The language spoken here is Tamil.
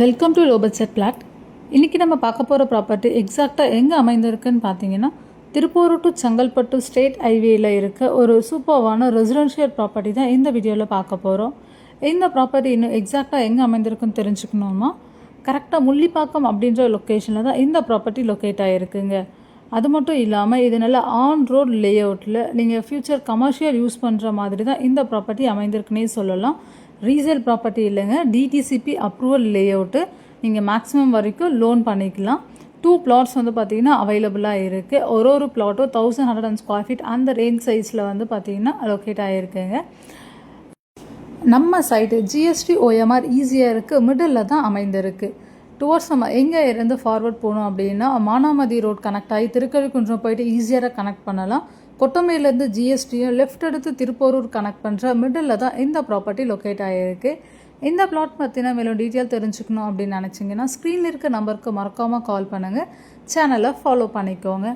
Welcome to low budget flat. இன்றைக்கி நம்ம பார்க்க போகிற ப்ராப்பர்ட்டி எக்ஸாக்டாக எங்கே அமைந்திருக்குன்னு பார்த்தீங்கன்னா, திருப்பூர் டு செங்கல்பட்டு ஸ்டேட் ஹைவேயில் இருக்க ஒரு சூப்பர்வான ரெசிடென்ஷியல் ப்ராப்பர்ட்டி தான் இந்த வீடியோவில் பார்க்க போகிறோம். இந்த ப்ராப்பர்ட்டி இன்னும் எக்ஸாக்டாக எங்கே அமைந்திருக்குன்னு தெரிஞ்சுக்கணுமா, கரெக்டாக முள்ளிப்பாக்கம் அப்படின்ற லொக்கேஷனில் தான் இந்த ப்ராப்பர்ட்டி லொக்கேட் ஆகிருக்குங்க. அது மட்டும் இல்லாமல் இது நல்ல ஆன் ரோட் லே அவுட்டில் நீங்கள் ஃப்யூச்சர் கமர்ஷியல் யூஸ் பண்ணுற மாதிரி தான் இந்த ப்ராப்பர்ட்டி அமைந்திருக்குன்னே சொல்லலாம். ரீசேல் ப்ராப்பர்ட்டி இல்லைங்க, டிடிசிபி அப்ரூவல் லே அவுட்டு. நீங்கள் மேக்ஸிமம் வரைக்கும் லோன் பண்ணிக்கலாம். 2 plots வந்து பார்த்திங்கன்னா அவைலபிளாக இருக்குது. ஒரு பிளாட்டும் 1100 ஸ்கொயர் ஃபீட் அந்த ரேஞ்ச் சைஸில் வந்து பார்த்திங்கன்னா லொக்கேட் ஆகிருக்குங்க. நம்ம சைட்டு ஜிஎஸ்டி ஓஎம்ஆர் ஈஸியாக இருக்குது, மிடில் தான் அமைந்திருக்கு. டுவர்ட்ஸ் நம்ம எங்கே இருந்து ஃபார்வர்ட் போகணும் அப்படின்னா, மானாமதி ரோட் கனெக்ட் ஆகி திருக்கழிக்குன்றம் போயிட்டு ஈஸியாக கனெக்ட் பண்ணலாம். கொட்டமையிலேருந்து ஜிஎஸ்டியை லெஃப்ட் எடுத்து திருப்போரூர் கனெக்ட் பண்ணுற மிடில் தான் இந்த ப்ராப்பர்ட்டி லொக்கேட் ஆகிருக்கு. இந்த பிளாட் பற்றினா மேலும் டீட்டெயில் தெரிஞ்சுக்கணும் அப்படின்னு நினச்சிங்கன்னா, ஸ்க்ரீனில் இருக்க நம்பருக்கு மறக்காமல் கால் பண்ணுங்கள். சேனலை ஃபாலோ பண்ணிக்கோங்க.